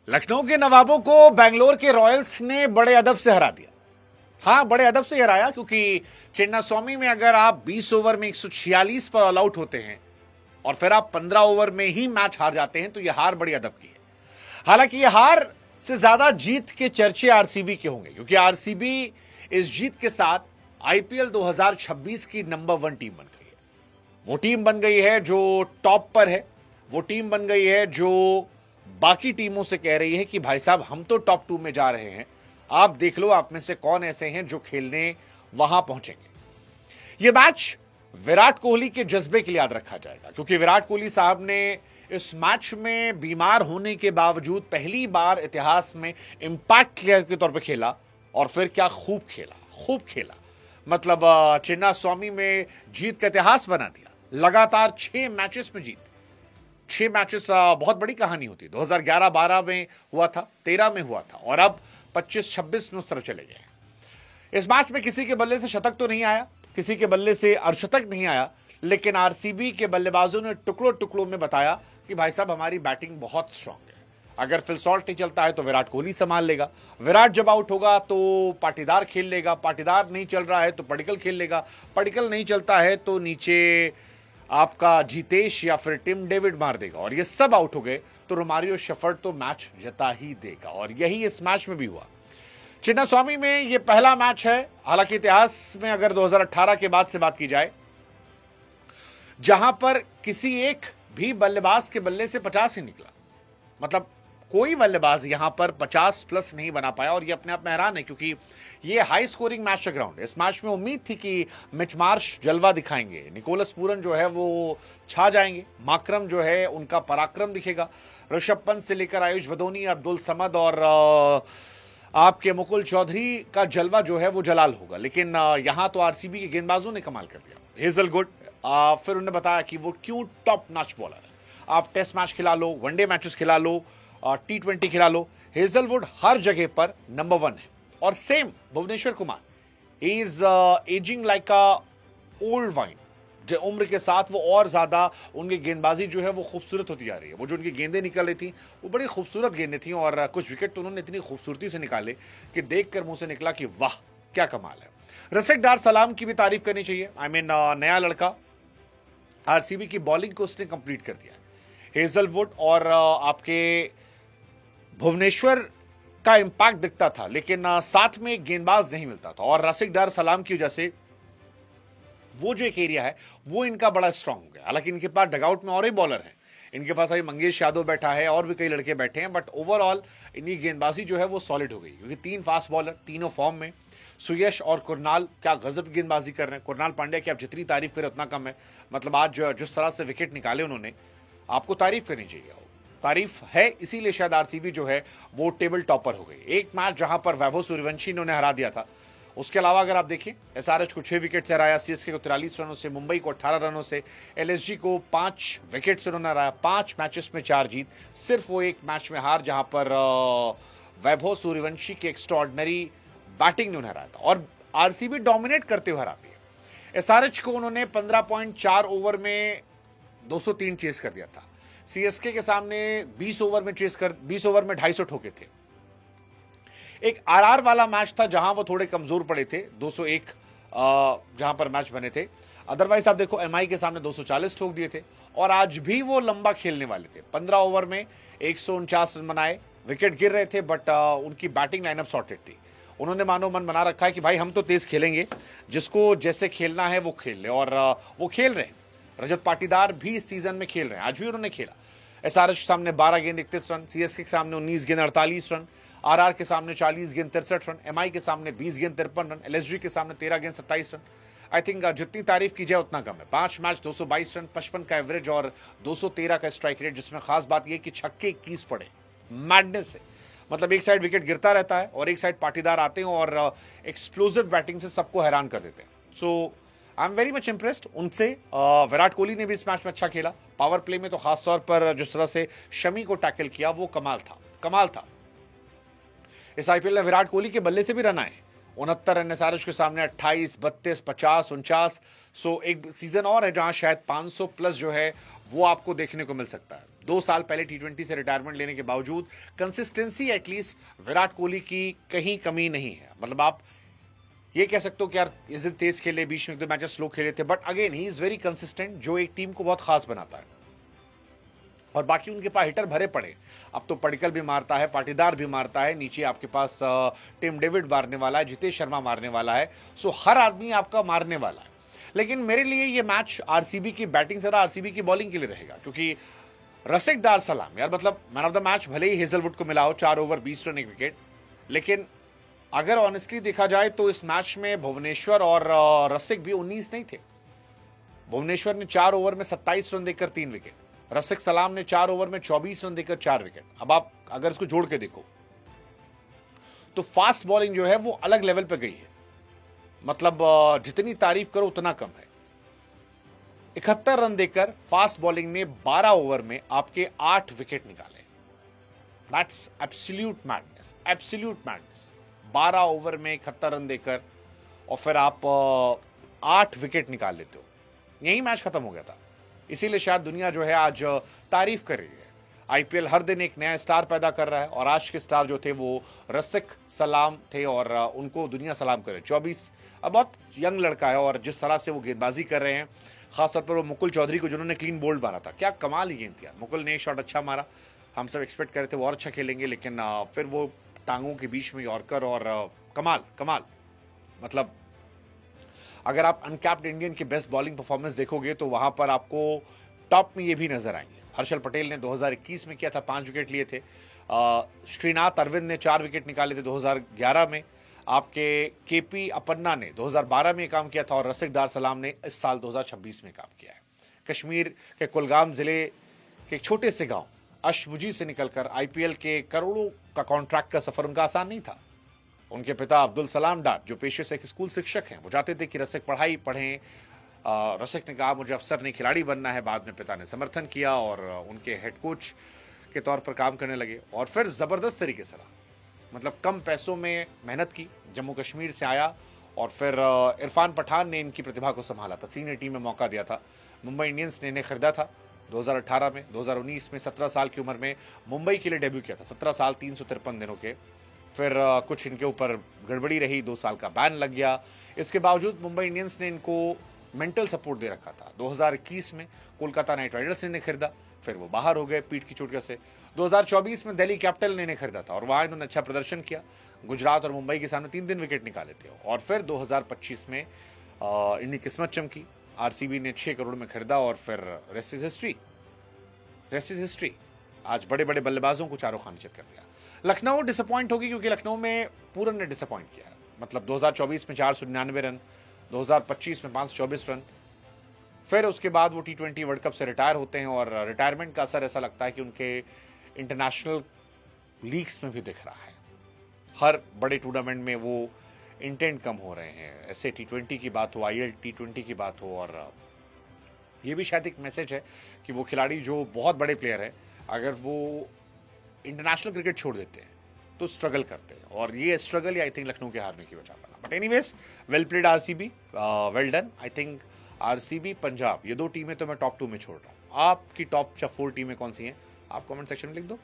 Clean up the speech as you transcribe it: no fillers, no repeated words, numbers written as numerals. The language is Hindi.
लखनऊ के नवाबों को बेंगलोर के रॉयल्स ने बड़े अदब से हरा दिया। हाँ, बड़े अदब से हराया, क्योंकि चिन्नास्वामी में अगर आप 20 ओवर में 146 पर ऑल आउट होते हैं और फिर आप 15 ओवर में ही मैच हार जाते हैं तो यह हार बड़ी अदब की है। हालांकि यह हार से ज्यादा जीत के चर्चे आरसीबी के होंगे, क्योंकि आरसीबी इस जीत के साथ आईपीएल 2026 की नंबर 1 टीम बन गई है। वो टीम बन गई है जो टॉप पर है। वो टीम बन गई है जो बाकी टीमों से कह रही है कि भाई साहब हम तो टॉप 2 में जा रहे हैं, आप देख लो आप में से कौन ऐसे हैं जो खेलने वहां पहुंचेंगे। यह मैच विराट कोहली के जज्बे के लिए याद रखा जाएगा, क्योंकि विराट कोहली साहब ने इस मैच में बीमार होने के बावजूद पहली बार इतिहास में इंपैक्ट प्लेयर के तौर पर खेला, और फिर क्या खूब खेला। मतलब चिन्नास्वामी में जीत का इतिहास बना दिया। लगातार 6 मैचेस में जीत। 6 मैचेस बहुत बड़ी कहानी होती है। 2011-12 में हुआ था, 13 में हुआ था, और अब 25-26 में उस तरफ चले गए। इस मैच में किसी के बल्ले से शतक तो नहीं आया, किसी के बल्ले से अर्धशतक नहीं आया, लेकिन आरसीबी के बल्लेबाजों ने टुकड़ों टुकड़ों में बताया कि भाई साहब हमारी बैटिंग बहुत स्ट्रांग है। अगर फिल सॉल्ट नहीं चलता है तो विराट कोहली संभाल लेगा। विराट जब आउट होगा तो पाटीदार खेल लेगा। पाटीदार नहीं चल रहा है तो पडिक्कल खेल लेगा। पडिक्कल नहीं चलता है तो नीचे आपका जीतेश या फिर टिम डेविड मार देगा। और ये सब आउट हो गए तो रोमारियो शेफर्ड तो मैच जिता ही देगा, और यही इस मैच में भी हुआ। चिन्नास्वामी में ये पहला मैच है, हालांकि इतिहास में अगर 2018 के बाद से बात की जाए, जहां पर किसी एक भी बल्लेबाज के बल्ले से 50 ही निकला। मतलब कोई बल्लेबाज यहां पर 50 प्लस नहीं बना पाया, और ये अपने आप में हैरान है, क्योंकि ये हाई स्कोरिंग मैच का ग्राउंड है। इस मैच में उम्मीद थी कि मिच मार्श जलवा दिखाएंगे, निकोलस पूरन जो है वो छा जाएंगे, माकरम जो है उनका पराक्रम दिखेगा, ऋषभ पंत से लेकर आयुष बदोनी, अब्दुल समद और आपके मुकुल चौधरी का जलवा जो है वो जलाल होगा। लेकिन यहां तो आरसीबी के गेंदबाजों ने कमाल कर दिया। हेजलवुड फिर उन्होंने बताया कि वो क्यों टॉप नॉच बॉलर है। आप टेस्ट मैच खिला लो, वनडे मैचेस खिला लो, T20 खिला लो, हेजलवुड हर जगह पर नंबर 1 है। और same Bhuvneshwar Kumar is ageing like a old wine. जो उम्र के साथ वो और ज्यादा उनकी गेंदबाजी जो है वो खूबसूरत होती जा रही है। वो जो उनकी गेंदें निकल रही थी वो बड़ी खूबसूरत गेंदें थी, और कुछ विकेट तो उन्होंने इतनी खूबसूरती से निकाले कि देखकर मुंह से निकला कि वाह क्या कमाल है। रसिक डार सलाम की भी तारीफ करनी चाहिए। आई मीन नया लड़का, आरसीबी की बॉलिंग को उसने कंप्लीट कर दिया। हेजलवुड और आपके भुवनेश्वर का इंपैक्ट दिखता था, लेकिन साथ में एक गेंदबाज नहीं मिलता था, और रसिक डार सलाम की वजह से वो जो एक एरिया है वो इनका बड़ा स्ट्रांग हो गया। हालांकि इनके पास डगआउट में और ही बॉलर हैं, इनके पास अभी मंगेश यादव बैठा है और भी कई लड़के बैठे हैं, बट ओवरऑल इनकी गेंदबाजी जो है वो सॉलिड हो गई, क्योंकि 3 फास्ट बॉलर, तीनों फॉर्म में। सुयश और कुरनाल क्या गजब गेंदबाजी कर रहे हैं। कुरनाल पांड्या की आप जितनी तारीफ करें उतना कम है। मतलब आज जिस तरह से विकेट निकाले उन्होंने, आपको तारीफ करनी चाहिए। तारीफ है, इसीलिए शायद आरसीबी जो है वो टेबल टॉपर हो गई। एक मैच जहां पर वैभव सूर्यवंशी इन्होंने हरा दिया था, उसके अलावा अगर आप देखें एसआरएच को 6 विकेट से हराया, सीएसके को 43 रनों से, मुंबई को 18 रनों से, एलएसजी को 5 विकेट से उन्होंने हराया। 5 मैचेस में 4 जीत, सिर्फ वो एक मैच में हार जहां पर वैभव सूर्यवंशी की एक्स्ट्रॉर्डिनरी बैटिंग ने उन्हें हराया था, और आरसीबी डोमिनेट करते हुए हराती है। एसआरएच को उन्होंने 15.4 ओवर में 203 चेस कर दिया था। सीएसके के सामने 20 ओवर में 250 ठोके थे। एक आरआर वाला मैच था जहां वो थोड़े कमजोर पड़े थे, 201 जहां पर मैच बने थे। अदरवाइज आप देखो एमआई के सामने 240 ठोक दिए थे, और आज भी वो लंबा खेलने वाले थे। 15 ओवर में 149 रन बनाए, विकेट गिर रहे थे, बट उनकी बैटिंग लाइनअप सॉर्टेड थी। उन्होंने मानो मन बना रखा है कि भाई हम तो तेज खेलेंगे, जिसको जैसे खेलना है वो खेल ले, और वो खेल रहे हैं। रजत पाटीदार भी इस सीजन में खेल रहे हैं, आज भी उन्होंने खेला। एसआरएच के सामने 12 गेंद 31 रन, सीएसके के सामने 19 गेंद 48 रन, आरआर के सामने 40 गेंद 63 रन, एमआई के सामने 20 गेंद 53 रन, एलएसजी के सामने 13 गेंद 27 रन। आई थिंक जितनी तारीफ की जाए उतना कम है। 5 मैच 222 रन, 55 का एवरेज और 213 का स्ट्राइक रेट, जिसमें खास बात यह कि छक्के 21 पड़े। मैडनेस है। मतलब एक साइड विकेट गिरता रहता है और एक साइड पाटीदार आते हैं और एक्सप्लोसिव बैटिंग से सबको हैरान कर देते हैं। So I am very much impressed उनसे। विराट कोहली ने भी इस मैच में अच्छा खेला। पावर प्ले में तो खासतौर पर जिस तरह से शमी को टैकल किया वो कमाल था। इस आईपीएल में विराट कोहली के बल्ले से भी रन आए, 69 रन एसआरएच के सामने, 28, 32, 50, 49। सो एक सीजन और है जहां शायद 500 प्लस जो है वो आपको देखने को मिल सकता है। 2 साल पहले टी20 से रिटायरमेंट लेने के बावजूद कंसिस्टेंसी एटलीस्ट विराट कोहली की कहीं कमी नहीं है। मतलब आप ये कह सकते हो कि यार इस दिन तेज खेले, बीच में 1-2 मैचेस स्लो खेले थे, but again he is very consistent, जो एक टीम को बहुत खास बनाता है। और बाकी उनके पास हिटर भरे पड़े, अब तो पडिक्कल भी मारता है, पाटीदार भी मारता है, नीचे आपके पास टिम डेविड मारने वाला है, जितेश शर्मा मारने वाला है, सो हर आदमी आपका मारने वाला है। लेकिन मेरे लिए ये मैच आरसीबी की बैटिंग से आरसीबी की बॉलिंग के लिए रहेगा, क्योंकि रसिक डार सलाम यार, मतलब मैन ऑफ द मैच भले ही हेजलवुड को मिला हो, 4 ओवर 20 रन 1 विकेट, लेकिन अगर ऑनेस्टली देखा जाए तो इस मैच में भुवनेश्वर और रसिक भी 19 नहीं थे। भुवनेश्वर ने 4 ओवर में 27 रन देकर 3 विकेट, रसिक सलाम ने 4 ओवर में 24 रन देकर 4 विकेट। अब आप अगर इसको जोड़ के देखो तो फास्ट बॉलिंग जो है वो अलग लेवल पे गई है, मतलब जितनी तारीफ करो उतना कम है। 71 रन देकर फास्ट बॉलिंग ने 12 ओवर में आपके 8 विकेट निकाले। That's absolute madness, absolute madness. 12 over में 71 रन देकर और फिर आप 8 विकेट निकाल लेते हो, यही मैच खत्म हो गया था। इसीलिए शायद दुनिया जो है आज तारीफ कर रही है। आईपीएल हर दिन एक नया स्टार पैदा कर रहा है, और आज के स्टार जो थे वो रसिक सलाम थे, और उनको दुनिया सलाम करे। 24 अब बहुत यंग लड़का है, और जिस तरह से वो गेंदबाजी कर रहे हैं, खासतौर पर वो मुकुल चौधरी को जिन्होंने क्लीन बोल्ड मारा था, क्या कमाल ही गेंद थी। मुकुल ने शॉट अच्छा मारा, हम सब एक्सपेक्ट कर रहे थे वो और अच्छा खेलेंगे, लेकिन फिर वो टांगों के बीच में यॉर्कर, और कमाल कमाल। मतलब अगर आप अनकैप्ड इंडियन की बेस्ट बॉलिंग परफॉर्मेंस देखोगे तो वहां पर आपको टॉप में ये भी नजर आएंगे। हर्षल पटेल ने 2021 में किया था, 5 विकेट लिए थे। श्रीनाथ अरविंद ने 4 विकेट निकाले थे 2011 में। आपके केपी अपन्ना ने 2012 में काम किया था, और रसिक डार सलाम ने इस साल 2026 में काम किया है। कश्मीर के कुलगाम जिले के एक छोटे से गांव अशमुजी से निकलकर आईपीएल के करोड़ों का कॉन्ट्रैक्ट का सफर उनका आसान नहीं था। उनके पिता अब्दुल सलाम डार, जो पेशे से एक स्कूल शिक्षक हैं, वो चाहते थे कि रसिक पढ़ाई पढ़ें। रसिक ने कहा मुझे अफसर नहीं खिलाड़ी बनना है। बाद में पिता ने समर्थन किया और उनके हेड कोच के तौर पर काम करने लगे, और फिर ज़बरदस्त तरीके से रहा। मतलब कम पैसों में मेहनत की, जम्मू कश्मीर से आया, और फिर इरफान पठान ने इनकी प्रतिभा को संभाला था, सीनियर टीम में मौका दिया था। मुंबई इंडियंस ने इन्हें खरीदा था 2018 में। 2019 में 17 साल की उम्र में मुंबई के लिए डेब्यू किया था, 17 साल 353 दिनों के। फिर कुछ इनके ऊपर गड़बड़ी रही, 2 साल का बैन लग गया। इसके बावजूद मुंबई इंडियंस ने इनको मेंटल सपोर्ट दे रखा था। 2021 में कोलकाता नाइट राइडर्स ने इन्हें खरीदा, फिर वो बाहर हो गए पीठ की चोट से। 2024 में दिल्ली कैपिटल ने इन्हें खरीदा था, और वहां इन्होंने अच्छा प्रदर्शन किया, गुजरात और मुंबई के सामने 3 विकेट निकाले थे। और फिर 2025 में इनकी किस्मत चमकी, आरसीबी ने 6 करोड़ में खरीदा, और फिर rest is history, rest is history. आज बड़े बड़े बल्लेबाजों को चारों खाने चित कर दिया। लखनऊ डिसअपॉइंट होगी, क्योंकि लखनऊ में पूरन ने डिसअपॉइंट किया। मतलब 2024 में 499 रन, 2025 में 524 रन। फिर उसके बाद वो टी20 वर्ल्ड कप से रिटायर होते हैं, और रिटायरमेंट का असर ऐसा लगता है कि उनके इंटरनेशनल लीग्स में भी दिख रहा है। हर बड़े टूर्नामेंट में वो इंटेंट कम हो रहे हैं, ऐसे टी20 की बात हो, आईएल टी20 की बात हो। और ये भी शायद एक मैसेज है कि वो खिलाड़ी जो बहुत बड़े प्लेयर है, अगर वो इंटरनेशनल क्रिकेट छोड़ देते हैं तो स्ट्रगल करते हैं, और ये struggle he I think Lucknow के हारने की वजह बना। But anyways, well played RCB, well done. I think RCB, Punjab, ये 2 टीमें तो मैं टॉप 2 में छोड़ रहा हूँ। आपकी टॉप 4 टीमें कौन सी हैं, आप कमेंट सेक्शन में लिख दो।